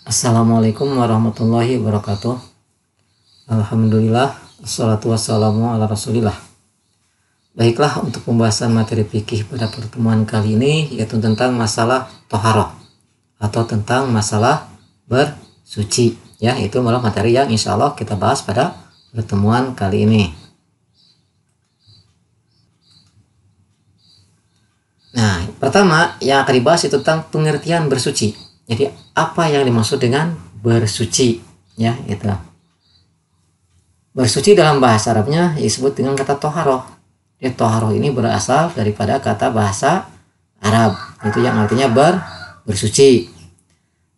Assalamualaikum warahmatullahi wabarakatuh. Alhamdulillah, assalatu wassalamu ala rasulillah. Baiklah, untuk pembahasan materi fikih pada pertemuan kali ini yaitu tentang masalah toharoh atau tentang masalah bersuci. Ya, itu malah materi yang insya Allah kita bahas pada pertemuan kali ini. Nah, pertama yang akan dibahas itu tentang pengertian bersuci. Jadi apa yang dimaksud dengan bersuci? Ya, itu. Bersuci dalam bahasa Arabnya disebut dengan kata toharoh. Ya, toharoh ini berasal daripada kata bahasa Arab, itu yang artinya bersuci.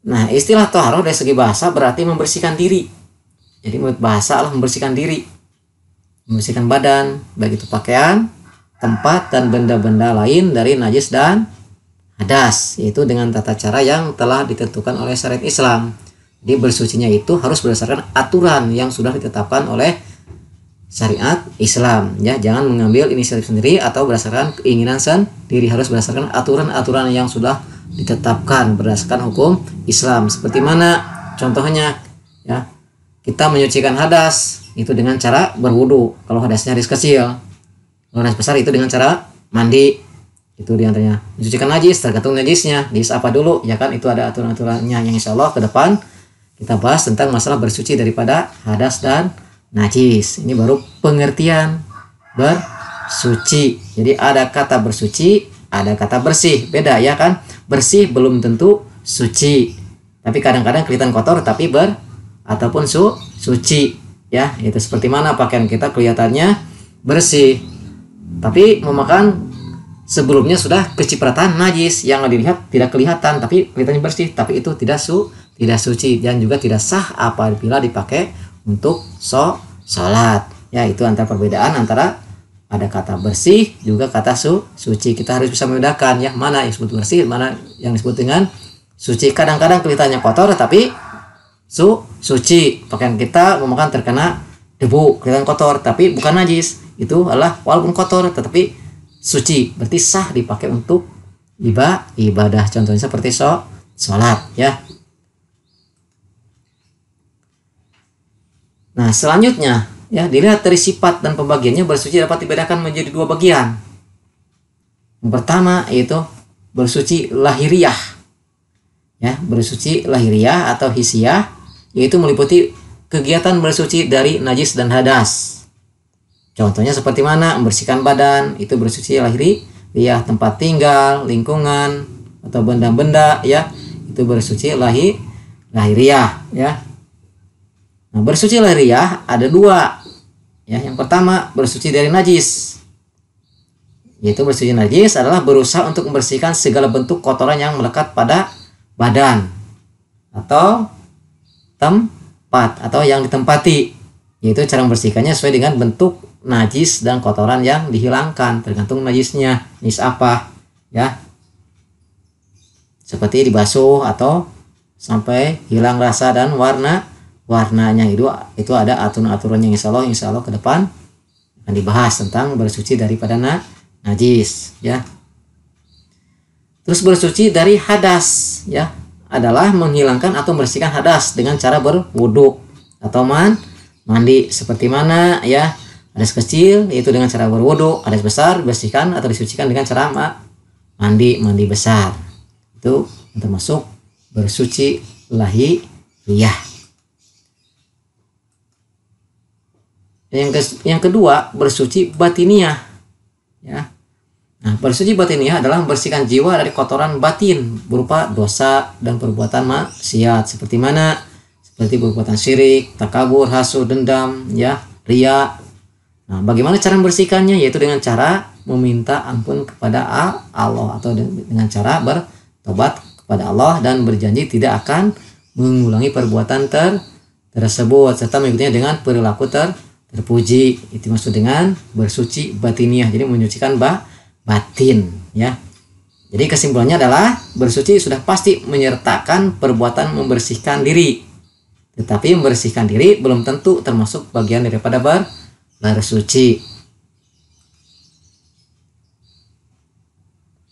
Nah, istilah toharoh dari segi bahasa berarti membersihkan diri. Jadi menurut bahasa Allah membersihkan diri, membersihkan badan, baik itu pakaian, tempat, dan benda-benda lain dari najis dan hadas, yaitu dengan tata cara yang telah ditentukan oleh syariat Islam. Jadi bersucinya itu harus berdasarkan aturan yang sudah ditetapkan oleh syariat Islam. Ya, jangan mengambil inisiatif sendiri atau berdasarkan keinginan sendiri, harus berdasarkan aturan-aturan yang sudah ditetapkan berdasarkan hukum Islam. Seperti mana contohnya, ya, kita menyucikan hadas itu dengan cara berwudu kalau hadasnya hadas kecil. Kalau hadas besar itu dengan cara mandi. Itu diantaranya. Mencucikan najis tergantung najisnya, najis apa dulu, ya kan, itu ada aturan-aturannya yang insya Allah ke depan kita bahas tentang masalah bersuci daripada hadas dan najis. Ini baru pengertian bersuci. Jadi ada kata bersuci, ada kata bersih, beda ya kan. Bersih belum tentu suci, tapi kadang-kadang kelihatan kotor tapi ataupun suci, ya. Itu seperti mana pakaian kita kelihatannya bersih tapi memakan sebelumnya sudah kecipratan najis, yang dilihat tidak kelihatan tapi kelihatannya bersih, tapi itu tidak suci dan juga tidak sah apabila dipakai untuk sholat. Ya, itu antara perbedaan antara ada kata bersih juga kata suci. Kita harus bisa membedakan ya, mana yang disebut bersih, mana yang disebut dengan suci. Kadang-kadang kelihatannya kotor tapi suci. Pakaian kita memakan terkena debu, kelihatan kotor tapi bukan najis. Itu adalah walaupun kotor tetapi suci, berarti sah dipakai untuk ibadah. Contohnya seperti sholat, ya. Nah, selanjutnya ya, dilihat dari sifat dan pembagiannya, bersuci dapat dibedakan menjadi dua bagian. Yang pertama yaitu bersuci lahiriah. Ya, bersuci lahiriah atau hisiah yaitu meliputi kegiatan bersuci dari najis dan hadas. Contohnya seperti mana? Membersihkan badan, itu bersuci lahiriah. Tempat tinggal, lingkungan, atau benda-benda, ya, itu bersuci lahiriah, ya. Nah, bersuci lahiriah ada dua, ya. Yang pertama bersuci dari najis, yaitu bersuci najis adalah berusaha untuk membersihkan segala bentuk kotoran yang melekat pada badan atau tempat atau yang ditempati, yaitu cara membersihkannya sesuai dengan bentuk najis dan kotoran yang dihilangkan, tergantung najisnya, najis apa, ya. Seperti dibasuh atau sampai hilang rasa dan warnanya, itu ada aturan-aturan yang insya Allah ke depan akan dibahas tentang bersuci daripada najis, ya. Terus bersuci dari hadas, ya, adalah menghilangkan atau membersihkan hadas dengan cara berwudu atau mandi. Seperti mana, ya, hadas kecil yaitu dengan cara berwudu, hadas besar bersihkan atau disucikan dengan cara mandi besar. Itu termasuk bersuci lahiriah. Yang kedua bersuci batiniah, ya. Nah, bersuci batiniah adalah membersihkan jiwa dari kotoran batin berupa dosa dan perbuatan maksiat. Seperti mana? Seperti perbuatan syirik, takabur, hasud, dendam, ya, riya. Nah, bagaimana cara membersihkannya? Yaitu dengan cara meminta ampun kepada Allah atau dengan cara bertobat kepada Allah dan berjanji tidak akan mengulangi perbuatan tersebut serta mengikutinya dengan perilaku terpuji. Itu maksud dengan bersuci batiniah. Jadi menyucikan batin, ya. Jadi kesimpulannya adalah bersuci sudah pasti menyertakan perbuatan membersihkan diri. Tetapi membersihkan diri belum tentu termasuk bagian daripada bersuci.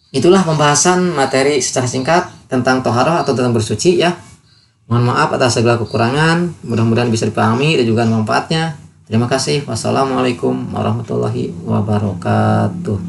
Itulah pembahasan materi secara singkat tentang toharoh atau tentang bersuci, ya. Mohon maaf atas segala kekurangan, mudah-mudahan bisa dipahami dan juga manfaatnya. Terima kasih. Wassalamualaikum warahmatullahi wabarakatuh.